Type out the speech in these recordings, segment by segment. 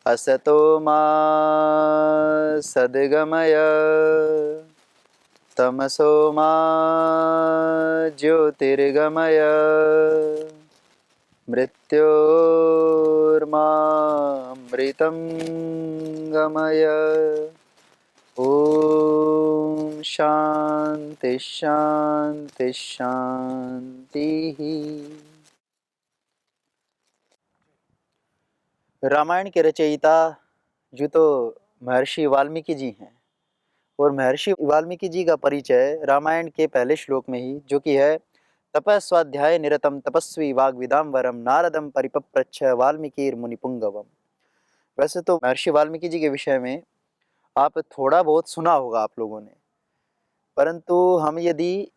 असतो मा सद्गमय तमसो मा ज्योतिर्गमय मृत्योर्मामृतं गमय। ओम शांति शांति शांति। रामायण के रचयिता जो तो महर्षि वाल्मीकि जी हैं, और महर्षि वाल्मीकि जी का परिचय रामायण के पहले श्लोक में ही, जो कि है तपस्वाध्याय निरतम तपस्वी वाग्विदाम्बरम नारदम परिपप्रच्छ वाल्मीकिर मुनिपुंगवम। वैसे तो महर्षि वाल्मीकि जी के विषय में आप थोड़ा बहुत सुना होगा आप लोगों ने, परंतु हम यदि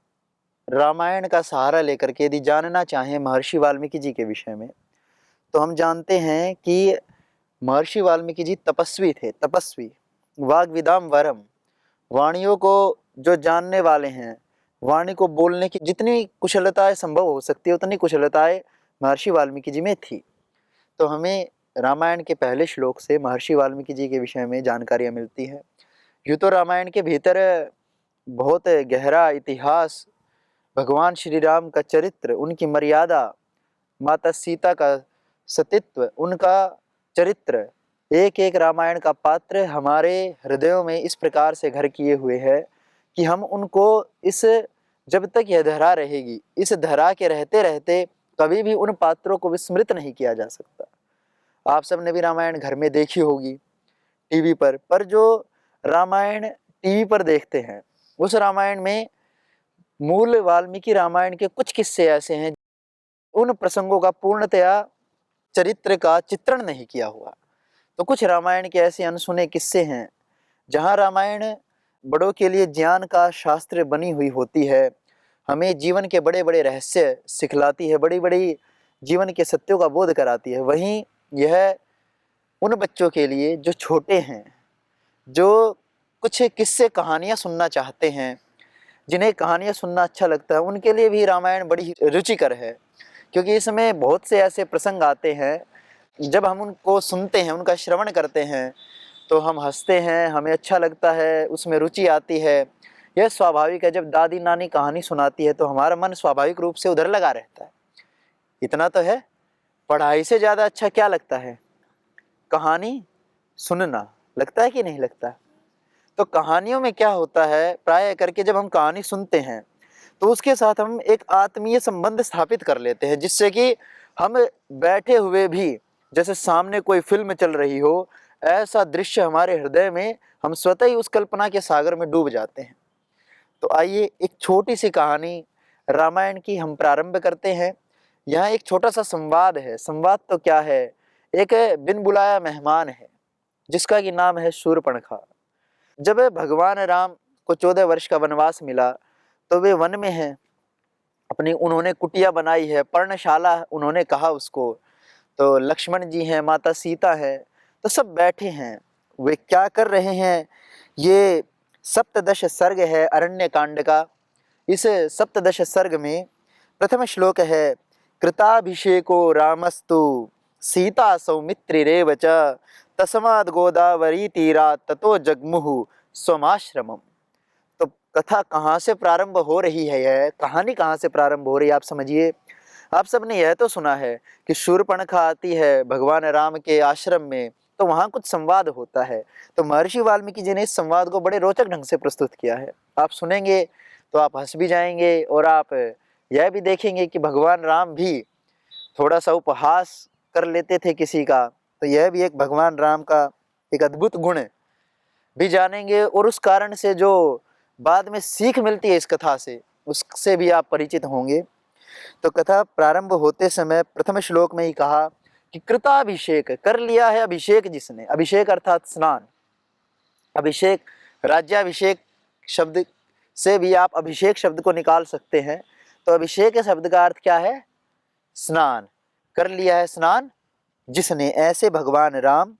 रामायण का सहारा लेकर के यदि जानना चाहें महर्षि वाल्मीकि जी के विषय में, तो हम जानते हैं कि महर्षि वाल्मीकि जी तपस्वी थे। तपस्वी, वाग्विदाम वरम, वाणियों को जो जानने वाले हैं, वाणी को बोलने की जितनी कुशलताएं संभव हो सकती है उतनी कुशलताएं महर्षि वाल्मीकि जी में थी। तो हमें रामायण के पहले श्लोक से महर्षि वाल्मीकि जी के विषय में जानकारियां मिलती हैं। यूँ तो रामायण के भीतर बहुत गहरा इतिहास, भगवान श्री राम का चरित्र, उनकी मर्यादा, माता सीता का सतीत्व, उनका चरित्र, एक एक रामायण का पात्र हमारे हृदयों में इस प्रकार से घर किए हुए है कि हम उनको इस, जब तक यह धरा रहेगी, इस धरा के रहते रहते कभी भी उन पात्रों को विस्मृत नहीं किया जा सकता। आप सबने भी रामायण घर में देखी होगी टीवी पर जो रामायण टीवी पर देखते हैं, उस रामायण में मूल वाल्मीकि रामायण के कुछ किस्से ऐसे हैं, उन प्रसंगों का पूर्णतया चरित्र का चित्रण नहीं किया हुआ। तो कुछ रामायण के ऐसे अनसुने किस्से हैं जहाँ रामायण बड़ों के लिए ज्ञान का शास्त्र बनी हुई होती है, हमें जीवन के बड़े बड़े रहस्य सिखलाती है, बड़ी बड़ी जीवन के सत्यों का बोध कराती है। वहीं यह उन बच्चों के लिए जो छोटे हैं, जो कुछ किस्से कहानियाँ सुनना चाहते हैं, जिन्हें कहानियाँ सुनना अच्छा लगता है, उनके लिए भी रामायण बड़ी रुचिकर है। क्योंकि इसमें बहुत से ऐसे प्रसंग आते हैं, जब हम उनको सुनते हैं, उनका श्रवण करते हैं, तो हम हंसते हैं, हमें अच्छा लगता है, उसमें रुचि आती है। यह स्वाभाविक है, जब दादी नानी कहानी सुनाती है तो हमारा मन स्वाभाविक रूप से उधर लगा रहता है। इतना तो है, पढ़ाई से ज़्यादा अच्छा क्या लगता है? कहानी सुनना। लगता है कि नहीं लगता? तो कहानियों में क्या होता है, प्राय करके जब हम कहानी सुनते हैं तो उसके साथ हम एक आत्मीय संबंध स्थापित कर लेते हैं, जिससे कि हम बैठे हुए भी जैसे सामने कोई फिल्म चल रही हो, ऐसा दृश्य हमारे हृदय में, हम स्वतः ही उस कल्पना के सागर में डूब जाते हैं। तो आइए एक छोटी सी कहानी रामायण की हम प्रारंभ करते हैं। यहाँ एक छोटा सा संवाद है। संवाद तो क्या है, एक बिन बुलाया मेहमान है जिसका कि नाम है शूर्पणखा। जब भगवान राम को 14 वर्ष का वनवास मिला तो वे वन में हैं, अपनी उन्होंने कुटिया बनाई है, पर्णशाला उन्होंने कहा उसको। तो लक्ष्मण जी हैं, माता सीता है, तो सब बैठे हैं। वे क्या कर रहे हैं? ये सप्तदश सर्ग है अरण्य कांड का। इस सप्तदश सर्ग में प्रथम श्लोक है, कृताभिषेको रामस्तु सीता सौमित्रिरेव च तस्माद् गोदावरी तीरात् ततो जग्मुहु स्वमाश्रमम्। तो कथा कहाँ से प्रारंभ हो रही है, यह कहानी कहाँ से प्रारंभ हो रही है, आप समझिए। आप सबने यह तो सुना है कि शूर्पणखा आती है भगवान राम के आश्रम में, तो वहाँ कुछ संवाद होता है। तो महर्षि वाल्मीकि जी ने इस संवाद को बड़े रोचक ढंग से प्रस्तुत किया है। आप सुनेंगे तो आप हंस भी जाएंगे, और आप यह भी देखेंगे कि भगवान राम भी थोड़ा सा उपहास कर लेते थे किसी का। तो यह भी एक भगवान राम का एक अद्भुत गुण भी जानेंगे, और उस कारण से जो बाद में सीख मिलती है इस कथा से, उससे भी आप परिचित होंगे। तो कथा प्रारंभ होते समय प्रथम श्लोक में ही कहा कि कृताभिषेक, कर लिया है अभिषेक जिसने। अभिषेक अर्थात स्नान, अभिषेक राज्याभिषेक शब्द से भी आप अभिषेक शब्द को निकाल सकते हैं। तो अभिषेक शब्द का अर्थ क्या है? स्नान। कर लिया है स्नान जिसने, ऐसे भगवान राम।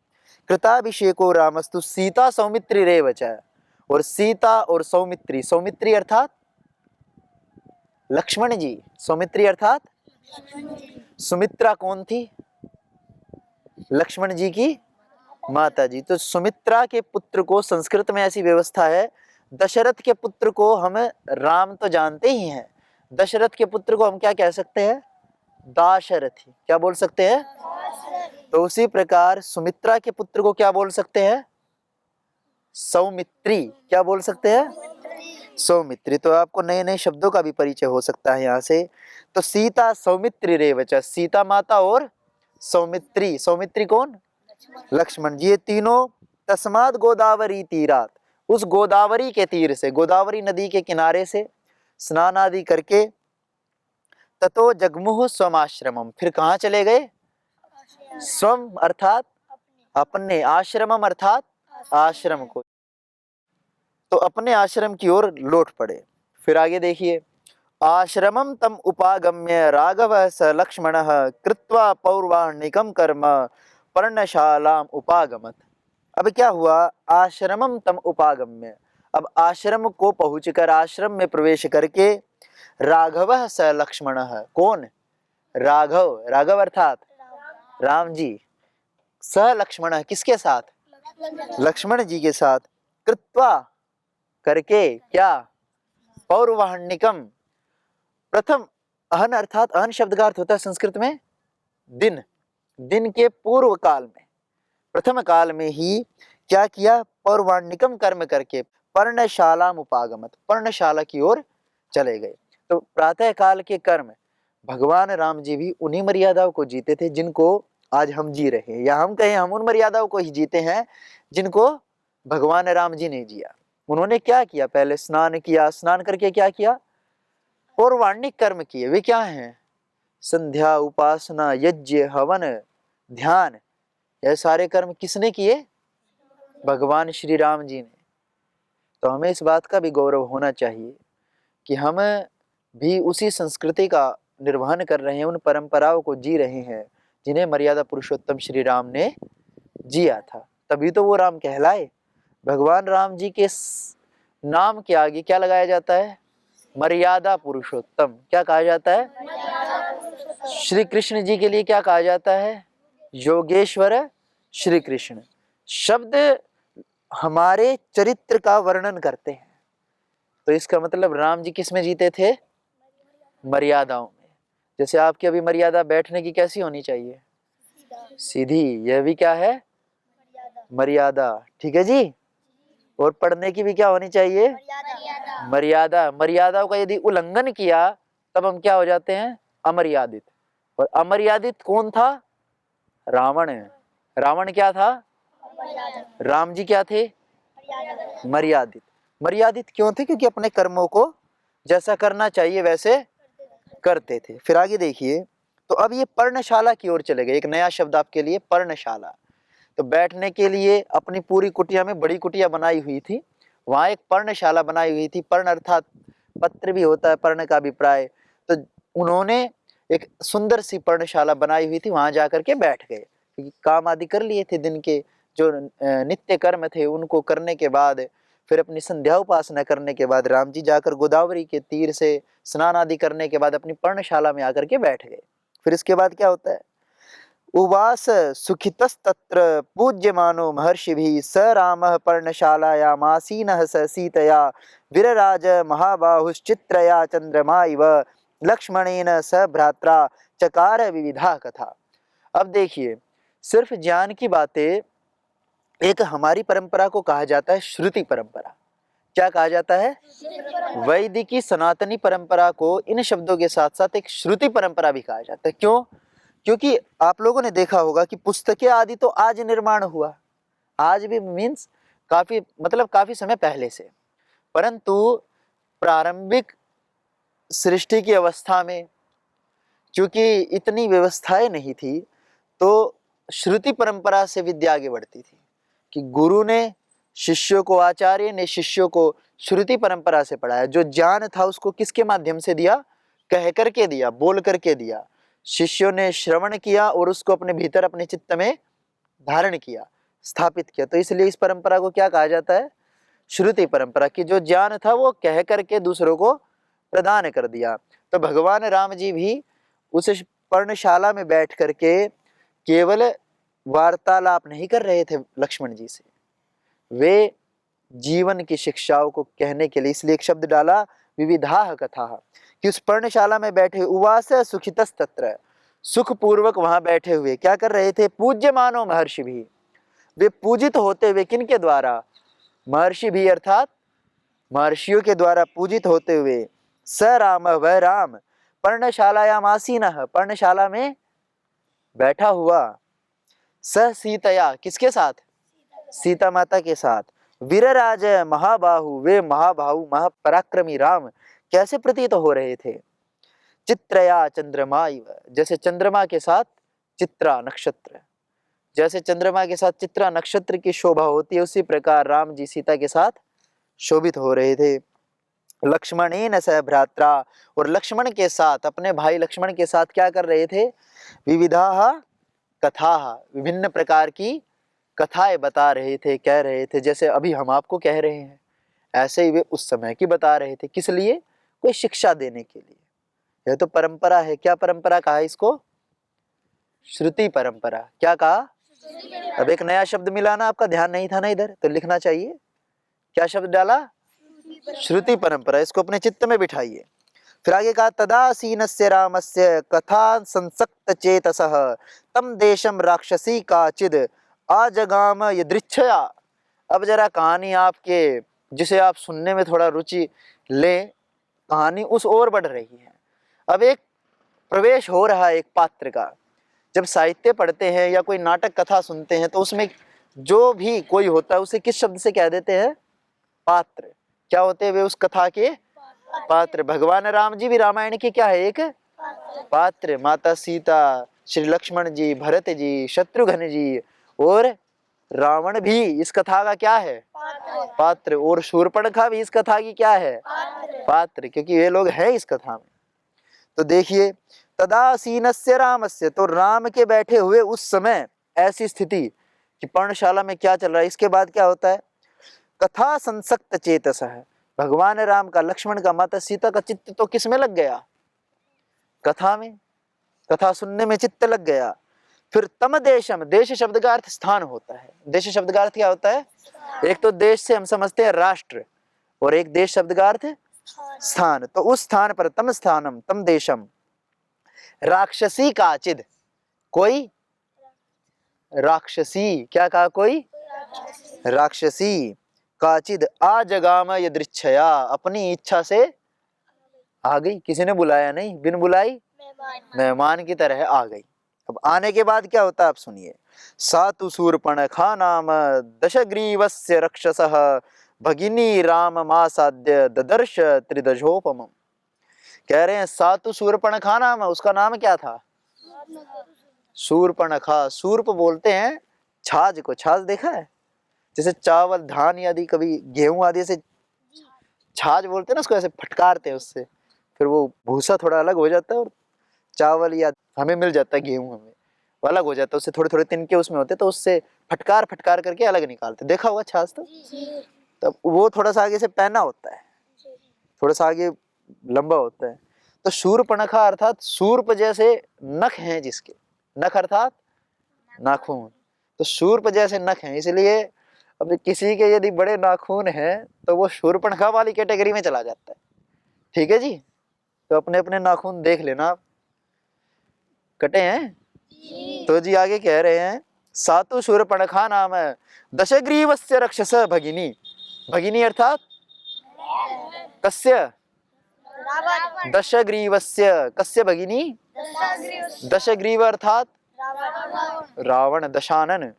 कृताभिषेको रामस्तु सीता सौमित्री रेव च। और सीता और सौमित्री, सौमित्री अर्थात लक्ष्मण जी, सौमित्री अर्थात सुमित्रा कौन थी? लक्ष्मण जी की माता जी। तो सुमित्रा के पुत्र को, संस्कृत में ऐसी व्यवस्था है, दशरथ के पुत्र को हम राम तो जानते ही हैं, दशरथ के पुत्र को हम क्या कह सकते हैं? दाशरथी। क्या बोल सकते हैं? तो उसी प्रकार सुमित्रा के पुत्र को क्या बोल सकते हैं? सौमित्री। क्या बोल सकते हैं? सौमित्री। तो आपको नए नए शब्दों का भी परिचय हो सकता है यहाँ से। तो सीता सौमित्री रेवच, सीता माता और सौमित्री। सौमित्री कौन? लक्ष्मण जी। ये तीनों तस्माद गोदावरी तीरात, उस गोदावरी के तीर से, गोदावरी नदी के किनारे से स्नान आदि करके, ततो जगमुह स्वमाश्रमम, फिर कहाँ चले गए? स्वम अर्थात अपने, आश्रमम अर्थात आश्रम को, तो अपने आश्रम की ओर लौट पड़े। फिर आगे देखिए, आश्रमम तम उपागम्य राघव स लक्ष्मण कृत्वा पौर्वाणिकम कर्म पर्णशालाम उपागमत। अब क्या हुआ? आश्रमम तम उपागम्य, अब आश्रम को पहुंचकर, आश्रम में प्रवेश करके, राघव स लक्ष्मण, कौन? राघव, राघव अर्थात राम जी, स लक्ष्मण किसके साथ? लक्ष्मण जी के साथ, कृत्वा करके, क्या? पौर्वाहनिकम, प्रथम, अहन अर्थात, अहन शब्द का अर्थ होता है संस्कृत में दिन, दिन के पूर्व काल में, प्रथम काल में ही क्या किया? पौर्वाणिकम कर्म करके पर्णशाला उपागमत, पर्णशाला की ओर चले गए। तो प्रातः काल के कर्म, भगवान राम जी भी उन्हीं मर्यादाओं को जीते थे जिनको आज हम जी रहे हैं, या हम कहें हम उन मर्यादाओं को ही जीते हैं जिनको भगवान राम जी ने जिया। उन्होंने क्या किया? पहले स्नान किया, स्नान करके क्या किया? पौर्वाणिक कर्म किए। वे क्या हैं? संध्या, उपासना, यज्ञ, हवन, ध्यान, यह सारे कर्म किसने किए? भगवान श्री राम जी ने। तो हमें इस बात का भी गौरव होना चाहिए कि हम भी उसी संस्कृति का निर्वहन कर रहे हैं, उन परंपराओं को जी रहे हैं जिन्हें मर्यादा पुरुषोत्तम श्री राम ने जिया था। तभी तो वो राम कहलाए। भगवान राम जी के नाम के आगे क्या लगाया जाता है? मर्यादा पुरुषोत्तम। क्या कहा जाता है? श्री कृष्ण जी के लिए क्या कहा जाता है? योगेश्वर श्री कृष्ण। शब्द हमारे चरित्र का वर्णन करते हैं। तो इसका मतलब राम जी किस में जीते थे? मर्यादाओं में। जैसे आपकी अभी मर्यादा बैठने की कैसी होनी चाहिए? सीधी। यह भी क्या है? मर्यादा। ठीक है जी। और पढ़ने की भी क्या होनी चाहिए? मर्यादा। मर्यादाओं का यदि उल्लंघन किया तब हम क्या हो जाते हैं? अमर्यादित। और अमर्यादित कौन था? रावण। रावण क्या था? राम जी क्या थे? मर्यादित। मर्यादित क्यों थे? क्योंकि अपने कर्मों को जैसा करना चाहिए वैसे करते थे। फिर आगे देखिए, तो अब ये पर्णशाला की ओर चले गए। एक नया शब्द आपके लिए, पर्णशाला। तो बैठने के लिए अपनी पूरी कुटिया में, बड़ी कुटिया बनाई हुई थी, वहां एक पर्णशाला बनाई हुई थी। पर्ण अर्थात पत्र भी होता है, पर्ण का अभिप्राय। तो उन्होंने एक सुंदर सी पर्णशाला बनाई हुई थी, वहां जाकर के बैठ गए, क्योंकि काम आदि कर लिए थे, दिन के जो नित्य कर्म थे उनको करने के बाद, फिर अपनी संध्या उपासना करने के बाद राम जी जाकर गोदावरी के तीर से स्नान आदि करने के बाद अपनी पर्णशाला में आकर के बैठ गए। फिर इसके बाद क्या होता है? उवास सुखितस्तत्र पूज्यमानो महर्षिभिः स रामः पर्णशालायामासीनः स सीतया विरराज महाबाहुश्चित्रया चंद्रमा इव लक्ष्मणेन स भ्रात्रा चकार विविधा कथा। अब देखिए, सिर्फ ज्ञान की बातें, एक हमारी परंपरा को कहा जाता है श्रुति परंपरा। क्या कहा जाता है? वैदिकी सनातनी परंपरा को इन शब्दों के साथ साथ एक श्रुति परंपरा भी कहा जाता है। क्यों? क्योंकि आप लोगों ने देखा होगा कि पुस्तकें आदि तो आज निर्माण हुआ, आज भी मीन्स काफी, मतलब काफी समय पहले से, परंतु प्रारंभिक सृष्टि की अवस्था में चूंकि इतनी व्यवस्थाएं नहीं थी, तो श्रुति परंपरा से विद्या आगे बढ़ती थी कि गुरु ने शिष्यों को आचार्य ने शिष्यों को श्रुति परंपरा से पढ़ाया। जो ज्ञान था उसको किसके माध्यम से दिया? कह करके दिया, बोल करके दिया। शिष्यों ने श्रवण किया और उसको अपने भीतर अपने चित्त में धारण किया, स्थापित किया। तो इसलिए इस परंपरा को क्या कहा जाता है? श्रुति परंपरा। की जो ज्ञान था वो कह करके दूसरों को प्रदान कर दिया। तो भगवान राम जी भी उस पर्णशाला में बैठ करके केवल वार्तालाप नहीं कर रहे थे लक्ष्मण जी से, वे जीवन की शिक्षाओं को कहने के लिए इसलिए एक शब्द डाला विविधाः कथाः, कि उस पर्णशाला में बैठे उवास सुखितस्तत्र, सुख पूर्वक वहां बैठे हुए क्या कर रहे थे? पूज्यमानो महर्षि भी, वे पूजित होते हुए किनके द्वारा? महर्षि भी अर्थात महर्षियों के द्वारा पूजित होते हुए। स राम, वह राम, पर्णशालायाम आसीनः, पर्णशाला में बैठा हुआ। स सीतया, किसके साथ? सीता माता के साथ। वीरराज महाबाहु, वे महाबाहु महापराक्रमी राम कैसे प्रतीत हो रहे थे? चित्रया चंद्रमा इव, जैसे चंद्रमा के साथ चित्रा नक्षत्र, जैसे चंद्रमा के साथ चित्रा नक्षत्र की शोभा होती है, उसी प्रकार राम जी सीता के साथ शोभित हो रहे थे। लक्ष्मणेन सह भ्रात्रा, और लक्ष्मण के साथ, अपने भाई लक्ष्मण के साथ क्या कर रहे थे? विविधाः कथाः, विभिन्न प्रकार की कथाएं बता रहे थे, कह रहे थे। जैसे अभी हम आपको कह रहे हैं, ऐसे ही वे उस समय की बता रहे थे। किस लिए? कोई शिक्षा देने के लिए। यह तो परंपरा है। क्या परंपरा कहा इसको? श्रुति परंपरा। क्या कहा? अब एक नया शब्द मिला ना, आपका ध्यान नहीं था ना इधर, तो लिखना चाहिए। क्या शब्द डाला? श्रुति परंपरा। इसको अपने चित्त में बिठाइए। फिर आगे कहा तदासीनस्य रामस्य कथा संसक्त चेतसः तम देशम राक्षसी काचिद आजगाम यदृच्छया। अब जरा कहानी आपके, जिसे आप सुनने में थोड़ा रुचि ले, कहानी उस ओर बढ़ रही है। अब एक प्रवेश हो रहा है एक पात्र का। जब साहित्य पढ़ते हैं या कोई नाटक कथा सुनते हैं तो उसमें जो भी कोई होता है उसे किस शब्द से कह देते हैं? पात्र। क्या होते हैं वे? उस कथा के पात्र। भगवान राम जी भी रामायण के क्या है? एक पात्र। माता सीता, श्री लक्ष्मण जी, भरत जी, शत्रुघ्न जी और रावण भी इस कथा का क्या है? पात्र। और शूर्पणखा भी इस कथा की क्या है? पात्र, क्योंकि ये लोग हैं इस कथा में। तो देखिए तदासीनस्य रामस्य, तो राम के बैठे हुए उस समय ऐसी स्थिति कि पर्णशाला में क्या चल रहा है। इसके बाद क्या होता है? कथा संसक्त चेतस है, भगवान राम का, लक्ष्मण का, माता सीता का चित्त तो किस में लग गया? कथा में। कथा सुनने में चित्त लग गया। फिर तम देशम, देश शब्द का अर्थ स्थान होता है। देश शब्द का अर्थ क्या होता है? एक तो देश से हम समझते हैं राष्ट्र, और एक देश शब्द का अर्थ स्थान। तो उस स्थान पर तम स्थानम तम देशम राक्षसी काचिद, कोई राक्षसी, क्या कहा? कोई राक्षसी काचिद आजगाम यदृच्छया, अपनी इच्छा से आ गई। किसी ने बुलाया नहीं, बिन बुलाई मेहमान की तरह आ गई। अब आने के बाद क्या होता है आप सुनिए। सातु शूर्पणखा नाम दशग्रीवस्य रक्षसः भगिनी राम मासाद्य ददर्श त्रिदशोपमम्। कह रहे हैं सातु शूर्पणखा नाम, उसका नाम क्या था? शूर्पणखा। शूर्प बोलते हैं छाछ को। छाछ देखा है? जैसे चावल, धान आदि, कभी गेहूं आदि से छाछ बोलते हैं ना, उसको ऐसे फटकारते हैं, उससे फिर वो भूसा थोड़ा अलग हो जाता है और चावल या हमें मिल जाता है गेहूं, हमें वो अलग हो जाता है। उससे थोड़े थोड़े तिनके उसमें होते, तो उससे फटकार फटकार करके अलग निकालते। देखा हुआ छाछ तो? तब वो थोड़ा सा आगे से पैना होता है, थोड़ा सा आगे लंबा होता है। तो शूर्पणखा अर्थात शूर्प जैसे नख हैं जिसके, नख अर्थात नाखून, तो शूर्प जैसे नख हैं, इसलिए अब किसी के यदि बड़े नाखून हैं तो वो शूर्पणखा वाली कैटेगरी में चला जाता है। ठीक है जी? तो अपने अपने नाखून देख लेना आप, कटे हैं। तो जी आगे कह रहे हैं सातु शूर्पणखा नाम दशग्रीवस्य रक्षस भगिनी। भगिनी अर्थात कस्य? दशग्रीवस्य। कस्य भगिनी? दशग्रीव अर्थात रावण, दशानन।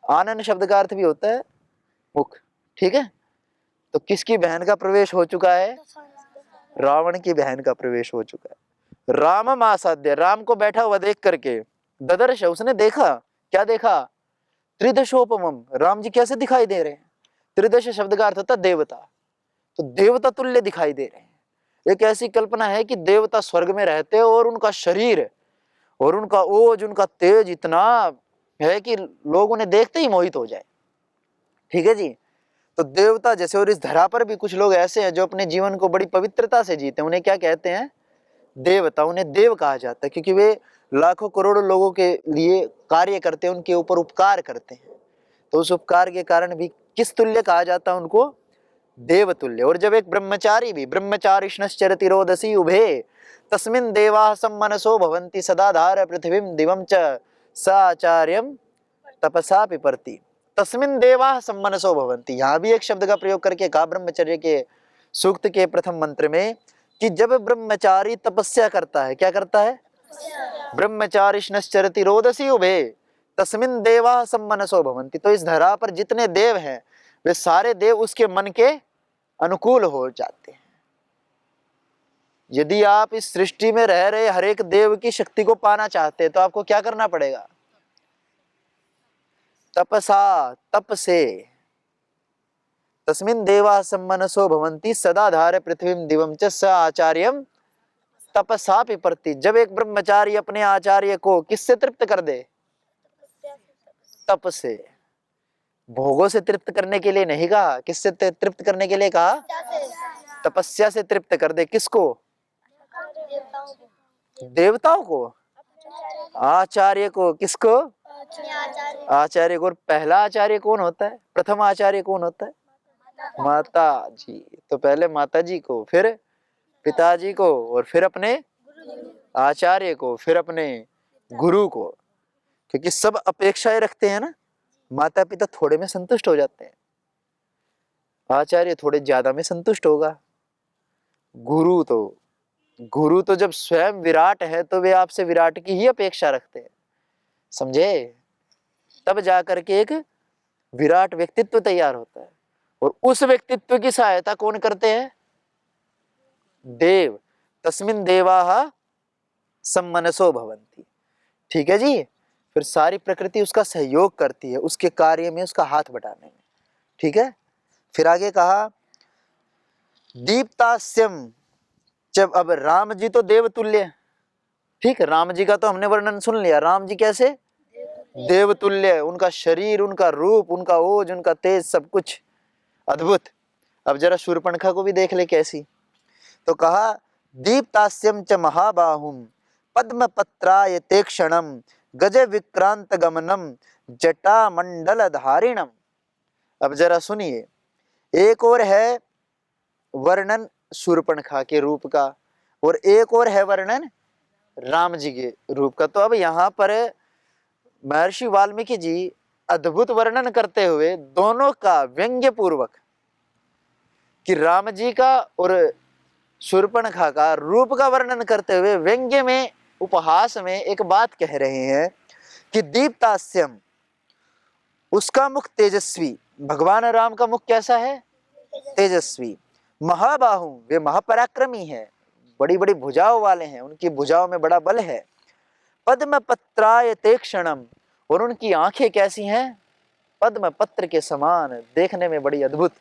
आनन शब्द का अर्थ भी होता है मुख। ठीक है? तो किसकी बहन का प्रवेश हो चुका है? रावण की बहन का प्रवेश हो चुका है। राम मासाद्य, राम को बैठा हुआ देख करके, ददर्श, उसने देखा। क्या देखा? त्रिदशोपमम, राम जी कैसे दिखाई दे रहे हैं? त्रिदश शब्द का अर्थ होता है देवता, तो देवता तुल्य दिखाई दे रहे हैं। एक ऐसी कल्पना है कि देवता स्वर्ग में रहते हैं और उनका शरीर और उनका ओज, उनका तेज इतना है कि लोग उन्हें देखते ही मोहित हो जाए। ठीक है जी। तो देवता जैसे, और इस धरा पर भी कुछ लोग ऐसे हैं जो अपने जीवन को बड़ी पवित्रता से जीते हैं, उन्हें क्या कहते हैं? देवता। उन्हें देव कहा जाता है क्योंकि वे लाखों करोड़ों लोगों के लिए कार्य करते हैं, उनके ऊपर उपकार करते हैं। तो उस उपकार के कारण भी किस तुल्य कहा जाता है उनको? देवतुल्य। और जब एक ब्रह्मचारी भी, ब्रह्मचारिष्णश्चरति रोदसी उभे तस्मिन् देवाः सम्मनसो भवन्ति सदा धार पृथ्वीं दिवं च स आचार्यं तपसा पिपर्ति। तस्मिन् देवाः सम्मनसो भवन्ति, यहाँ भी एक शब्द का प्रयोग करके कहा ब्रह्मचर्य के सूक्त के प्रथम मंत्र में कि जब ब्रह्मचारी तपस्या करता है, क्या करता है? ब्रह्मचारिष्णश्चरति रोदसी उभे तस्मिन् देवाः सम्मनसो भवन्ति। तो इस धरा पर जितने देव हैं वे सारे देव उसके मन के अनुकूल हो जाते हैं। यदि आप इस सृष्टि में रह रहे हर एक देव की शक्ति को पाना चाहते हैं तो आपको क्या करना पड़ेगा? तपसा, तप से। तस्मिन् देवाः सम्मनसो भवन्ति सदा धार पृथ्वीं दिवं च स आचार्यं तपसा पिपर्ति। जब एक ब्रह्मचारी अपने आचार्य को किससे तृप्त कर दे? तप से। भोगों से तृप्त करने के लिए नहीं कहा, किससे तृप्त करने के लिए कहा? तपस्या से तृप्त कर दे। किसको? देवताओं को, आचार्य को। किसको? आचार्य को। और पहला आचार्य कौन होता है? प्रथम आचार्य कौन होता है? माता जी। तो पहले माता जी को, फिर पिताजी को, और फिर अपने आचार्य को, फिर अपने गुरु को। क्योंकि सब अपेक्षाएं रखते हैं ना। माता पिता थोड़े में संतुष्ट हो जाते हैं, आचार्य थोड़े ज्यादा में संतुष्ट होगा, गुरु तो जब स्वयं विराट है तो वे आपसे विराट की ही अपेक्षा रखते हैं, समझे? तब जाकर के एक विराट व्यक्तित्व तैयार होता है। और उस व्यक्तित्व की सहायता कौन करते हैं? देव। तस्मिन् देवाः सम्मनसो भवन्ति। ठीक है जी। फिर सारी प्रकृति उसका सहयोग करती है उसके कार्य में, उसका हाथ बटाने में। ठीक है। फिर आगे कहा दीप्तास्यम। जब अब राम जी तो देवतुल्य, ठीक है, राम जी का तो हमने वर्णन सुन लिया। राम जी कैसे? देवतुल्य। उनका शरीर, उनका रूप, उनका ओज, उनका तेज, सब कुछ अद्भुत। अब जरा शूर्पणखा को भी देख ले कैसी। तो कहा दीप्तास्यम च महाबाहुम पद्मपत्रायते क्षणम गज विक्रांत गमनम जटा मंडल धारिणम। अब जरा सुनिए, एक और है वर्णन शूर्पणखा के रूप का और एक और है वर्णन राम जी के रूप का। तो अब यहाँ पर महर्षि वाल्मीकि जी अद्भुत वर्णन करते हुए दोनों का व्यंग्य पूर्वक, कि राम जी का और शूर्पणखा का रूप का वर्णन करते हुए व्यंग्य में, उपहास में एक बात कह रहे हैं कि दीप्तास्यम, उसका मुख तेजस्वी। भगवान राम का मुख कैसा है? तेजस्वी। महाबाहु, वे महापराक्रमी हैं, बड़ी बड़ी भुजाओं वाले हैं, उनकी भुजाओं में बड़ा बल है। पद्म पत्रायते क्षणम, और उनकी आंखें कैसी हैं? पद्म पत्र के समान, देखने में बड़ी अद्भुत।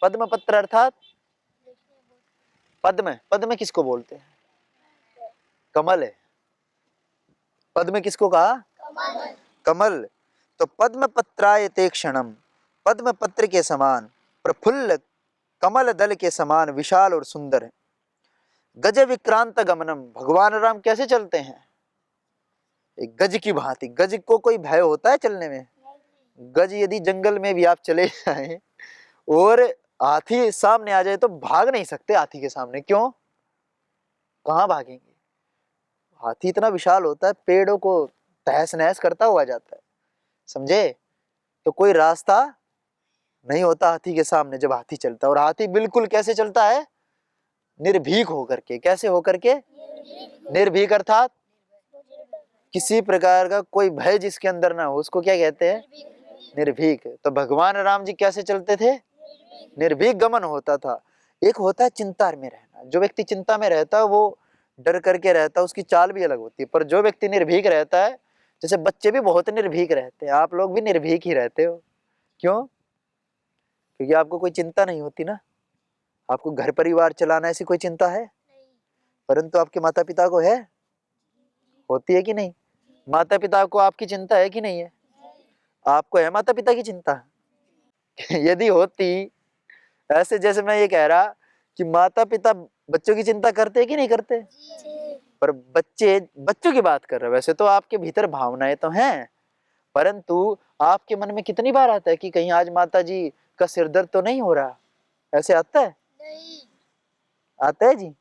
पद्म पत्र अर्थात पद्म। पद्म किसको बोलते हैं? कमल है। पद्म किसको कहा? कमल। तो पद्म पत्रायते क्षणम, पद्म पत्र के समान, प्रफुल्ल कमल दल के समान विशाल और सुंदर है। गज विक्रांत गमनम, भगवान राम कैसे चलते हैं? एक गज की भांति। गज को कोई भय होता है चलने में? गज यदि जंगल में भी आप चले जाएं और हाथी सामने आ जाए तो भाग नहीं सकते हाथी के सामने। क्यों? कहाँ भागेंगे? हाथी इतना विशाल होता है, पेड़ों को तहस नहस करता हुआ जाता है, समझे? तो कोई रास्ता नहीं होता हाथी के सामने जब हाथी चलता है। और हाथी बिल्कुल कैसे चलता है? निर्भीक होकर के। कैसे होकर के? निर्भीक अर्थात किसी प्रकार का कोई भय जिसके अंदर ना हो, उसको क्या कहते हैं? निर्भीक। तो भगवान राम जी कैसे चलते थे? निर्भीक गमन होता था। एक होता है चिंता में रहना, जो व्यक्ति चिंता में रहता है वो डर करके रहता है, उसकी चाल भी अलग होती है। पर जो व्यक्ति निर्भीक रहता है, जैसे बच्चे भी बहुत निर्भीक रहते हैं, आप लोग भी निर्भीक ही रहते हो। क्यों? क्योंकि आपको कोई चिंता नहीं होती ना, आपको घर परिवार चलाना ऐसी कोई चिंता है, परंतु आपके माता पिता को है, होती है कि नहीं? माता पिता को आपकी चिंता है कि नहीं है? आपको है माता पिता की चिंता? यदि होती, ऐसे जैसे मैं ये कह रहा कि माता पिता बच्चों की चिंता करते हैं कि नहीं करते, पर बच्चे बच्चों की बात कर रहे हैं। वैसे तो आपके भीतर भावनाएं तो हैं, परंतु आपके मन में कितनी बार आता है कि कहीं आज माता जी का सिर दर्द तो नहीं हो रहा, ऐसे आता है? आता है जी,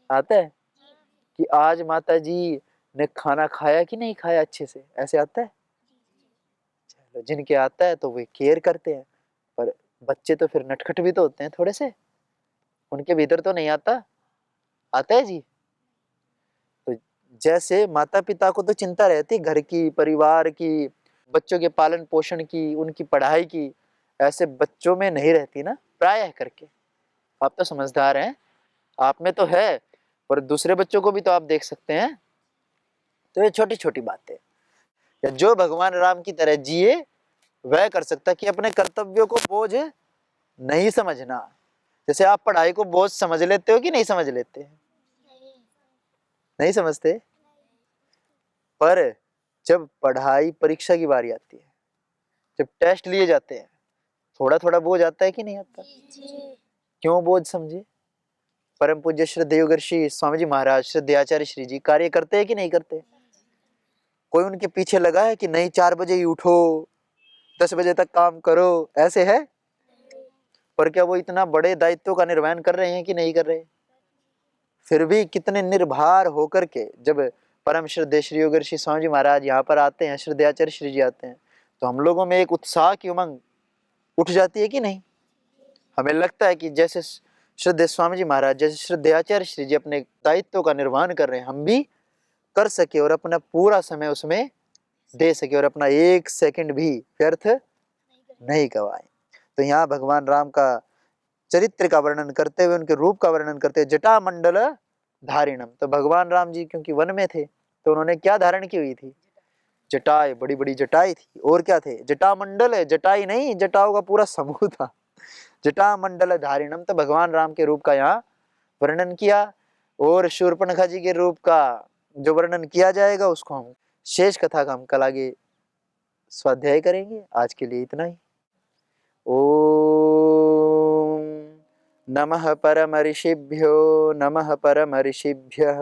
आता है कि आज माता जी ने खाना खाया कि नहीं खाया अच्छे से, ऐसे आता है? चलो, जिनके आता है तो वे केयर करते हैं, पर बच्चे तो फिर नटखट भी तो होते हैं थोड़े से, उनके भीतर तो नहीं आता, आता है जी? तो जैसे माता पिता को तो चिंता रहती है घर की, परिवार की, बच्चों के पालन पोषण की, उनकी पढ़ाई की, ऐसे बच्चों में नहीं रहती ना प्रायः करके। आप तो समझदार हैं, आप में तो है, पर दूसरे बच्चों को भी तो आप देख सकते हैं। तो ये छोटी छोटी बातें, या जो भगवान राम की तरह जिए वह कर सकता है कि अपने कर्तव्यों को बोझ नहीं समझना। जैसे आप पढ़ाई को बोझ समझ लेते हो कि नहीं समझ लेते? नहीं समझते। पर जब पढ़ाई परीक्षा की बारी आती है, जब टेस्ट लिए जाते हैं, थोड़ा थोड़ा बोझ आता है कि नहीं आता? क्यों बोझ समझे? परम पूज्य श्री देवगर्षि स्वामी जी महाराज, श्री आचार्य श्री जी कार्य करते हैं कि नहीं करते? कोई उनके पीछे लगा है कि नहीं 4 बजे ही उठो, 10 बजे तक काम करो, ऐसे है? पर क्या वो इतना बड़े दायित्व का निर्वहन कर रहे हैं कि नहीं कर रहे? फिर भी कितने निर्भर होकर के जब परम श्रद्धेय श्री योगर्षि स्वामी जी महाराज यहाँ पर आते हैं, श्रद्धेय आचार्य श्री जी आते हैं, तो हम लोगों में एक उत्साह की उमंग उठ जाती है कि नहीं? हमें लगता है कि जैसे श्रद्धेय स्वामी जी महाराज, जैसे श्रद्धेय आचार्य श्री जी अपने दायित्व का निर्वहन कर रहे हैं, हम भी कर सके और अपना पूरा समय उसमें दे सके और अपना 1 सेकंड भी व्यर्थ नहीं गवाए। तो यहाँ भगवान राम का चरित्र का वर्णन करते हुए, उनके रूप का वर्णन करते हुए, जटा मंडल धारिणम। तो भगवान राम जी क्योंकि वन में थे, तो उन्होंने क्या धारण की हुई थी? जटाएं, बड़ी बड़ी जटाएं थी। और क्या थे? जटा मंडल है, जटाई नहीं, जटाओं का पूरा समूह था। जटा मंडल धारिणम, तो भगवान राम के रूप का यहाँ वर्णन किया। और शूर्पणखा जी के रूप का जो वर्णन किया जाएगा, उसको हम शेष कथा का हम कल आगे स्वाध्याय करेंगे। आज के लिए इतना ही। ओम नमः परम ऋषिभ्यो, नमः परम ऋषिभ्यः।